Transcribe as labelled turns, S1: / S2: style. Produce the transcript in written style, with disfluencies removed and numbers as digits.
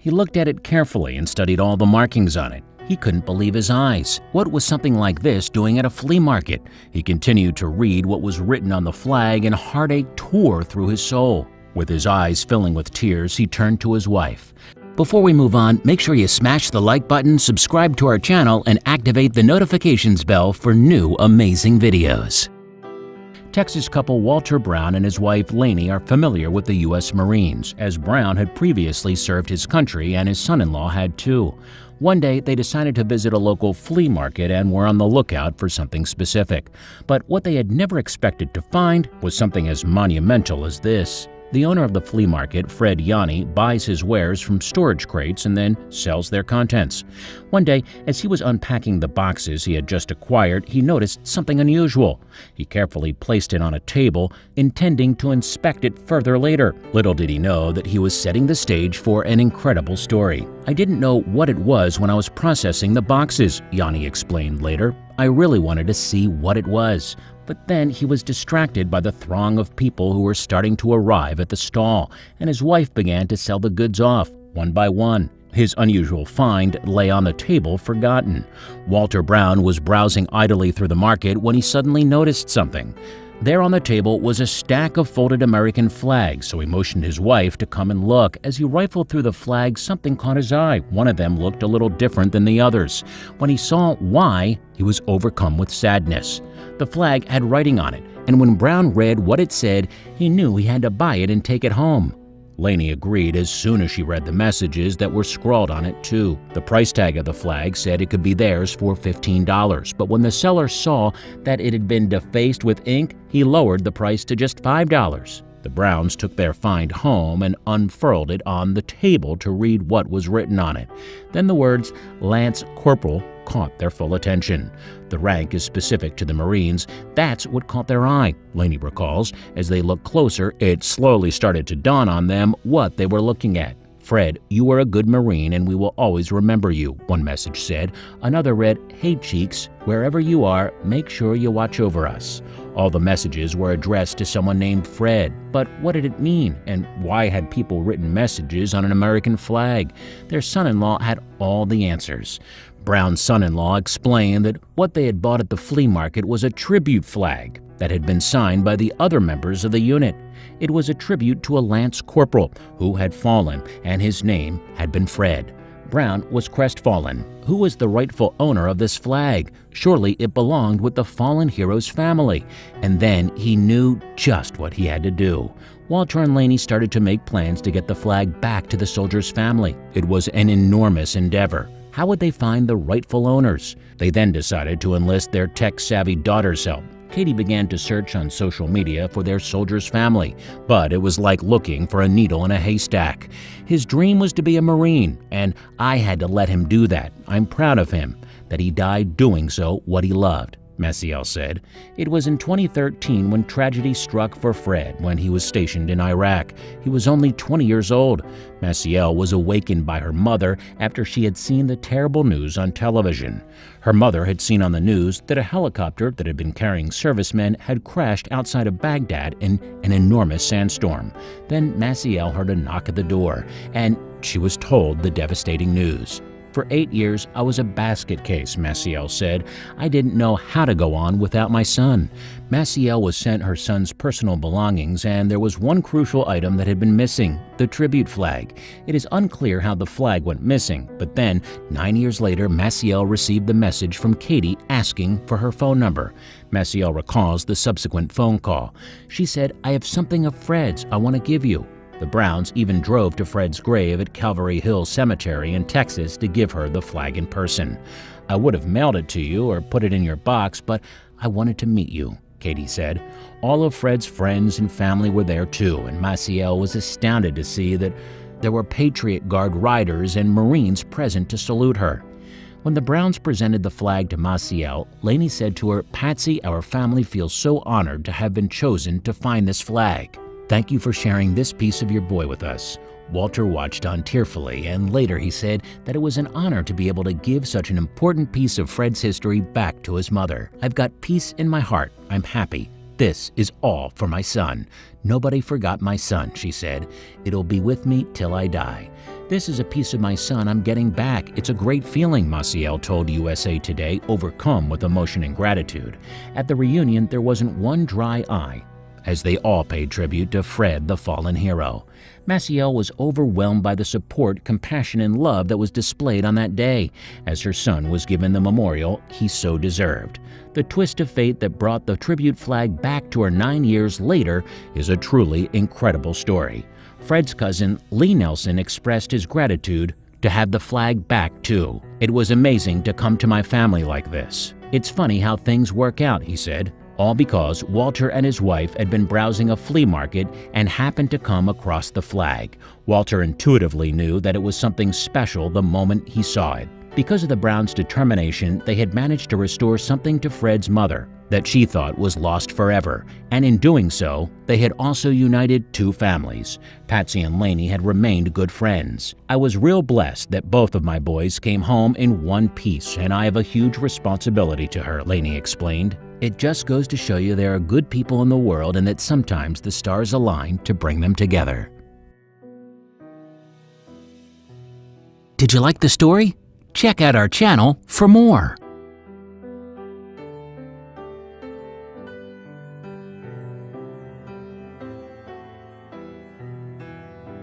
S1: He looked at it carefully and studied all the markings on it. He couldn't believe his eyes. What was something like this doing at a flea market? He continued to read what was written on the flag, and heartache tore through his soul. With his eyes filling with tears, he turned to his wife. Before we move on, make sure you smash the like button, subscribe to our channel, and activate the notifications bell for new amazing videos. Texas couple Walter Brown and his wife Lanie are familiar with the U.S. Marines, as Brown had previously served his country and his son-in-law had too. One day, they decided to visit a local flea market and were on the lookout for something specific. But what they had never expected to find was something as monumental as this. The owner of the flea market, Fred Lanie, buys his wares from storage crates and then sells their contents. One day, as he was unpacking the boxes he had just acquired, he noticed something unusual. He carefully placed it on a table, intending to inspect it further later. Little did he know that he was setting the stage for an incredible story. "I didn't know what it was when I was processing the boxes," Lanie explained later. "I really wanted to see what it was." But then he was distracted by the throng of people who were starting to arrive at the stall, and his wife began to sell the goods off, one by one. His unusual find lay on the table forgotten. Walter Brown was browsing idly through the market when he suddenly noticed something. There on the table was a stack of folded American flags, so he motioned his wife to come and look. As he rifled through the flags, something caught his eye. One of them looked a little different than the others. When he saw why, he was overcome with sadness. The flag had writing on it, and when Brown read what it said, he knew he had to buy it and take it home. Lanie agreed as soon as she read the messages that were scrawled on it too. The price tag of the flag said it could be theirs for $15, but when the seller saw that it had been defaced with ink, he lowered the price to just $5. The Browns took their find home and unfurled it on the table to read what was written on it. Then the words "Lance Corporal" caught their full attention. The rank is specific to the Marines. That's what caught their eye, Lanie recalls. As they looked closer, it slowly started to dawn on them what they were looking at. "Fred, you were a good Marine and we will always remember you," one message said. Another read, "Hey Cheeks, wherever you are, make sure you watch over us." All the messages were addressed to someone named Fred. But what did it mean? And why had people written messages on an American flag? Their son-in-law had all the answers. Brown's son-in-law explained that what they had bought at the flea market was a tribute flag that had been signed by the other members of the unit. It was a tribute to a Lance Corporal who had fallen, and his name had been Fred. Brown was crestfallen. Who was the rightful owner of this flag? Surely it belonged with the fallen hero's family. And then he knew just what he had to do. Walter and Lanie started to make plans to get the flag back to the soldier's family. It was an enormous endeavor. How would they find the rightful owners? They then decided to enlist their tech-savvy daughter's help. Katie began to search on social media for their soldier's family, but it was like looking for a needle in a haystack. His dream was to be a Marine, and I had to let him do that. I'm proud of him, that he died doing so what he loved, Maciel said. It was in 2013 when tragedy struck for Fred when he was stationed in Iraq. He was only 20 years old. Maciel was awakened by her mother after she had seen the terrible news on television. Her mother had seen on the news that a helicopter that had been carrying servicemen had crashed outside of Baghdad in an enormous sandstorm. Then Maciel heard a knock at the door, and she was told the devastating news. "For 8 years, I was a basket case," Maciel said. "I didn't know how to go on without my son." Maciel was sent her son's personal belongings, and there was one crucial item that had been missing, the tribute flag. It is unclear how the flag went missing, but then, 9 years later, Maciel received the message from Katie asking for her phone number. Maciel recalls the subsequent phone call. She said, "I have something of Fred's I want to give you." The Browns even drove to Fred's grave at Calvary Hill Cemetery in Texas to give her the flag in person. "I would have mailed it to you or put it in your box, but I wanted to meet you," Katie said. All of Fred's friends and family were there too, and Maciel was astounded to see that there were Patriot Guard riders and Marines present to salute her. When the Browns presented the flag to Maciel, Lanie said to her, "Patsy, our family feels so honored to have been chosen to find this flag. Thank you for sharing this piece of your boy with us." Walter watched on tearfully, and later he said that it was an honor to be able to give such an important piece of Fred's history back to his mother. "I've got peace in my heart. I'm happy. This is all for my son. Nobody forgot my son," she said. "It'll be with me till I die." "This is a piece of my son I'm getting back. It's a great feeling," Maciel told USA Today, overcome with emotion and gratitude. At the reunion, there wasn't one dry eye, as they all paid tribute to Fred, the fallen hero. Maciel was overwhelmed by the support, compassion, and love that was displayed on that day, as her son was given the memorial he so deserved. The twist of fate that brought the tribute flag back to her 9 years later is a truly incredible story. Fred's cousin, Lee Nelson, expressed his gratitude to have the flag back too. "It was amazing to come to my family like this. It's funny how things work out," he said. All because Walter and his wife had been browsing a flea market and happened to come across the flag. Walter intuitively knew that it was something special the moment he saw it. Because of the Browns' determination, they had managed to restore something to Fred's mother that she thought was lost forever, and in doing so, they had also united two families. Patsy and Lanie had remained good friends. "I was real blessed that both of my boys came home in one piece, and I have a huge responsibility to her," Lanie explained. "It just goes to show you there are good people in the world and that sometimes the stars align to bring them together." Did you like the story? Check out our channel for more.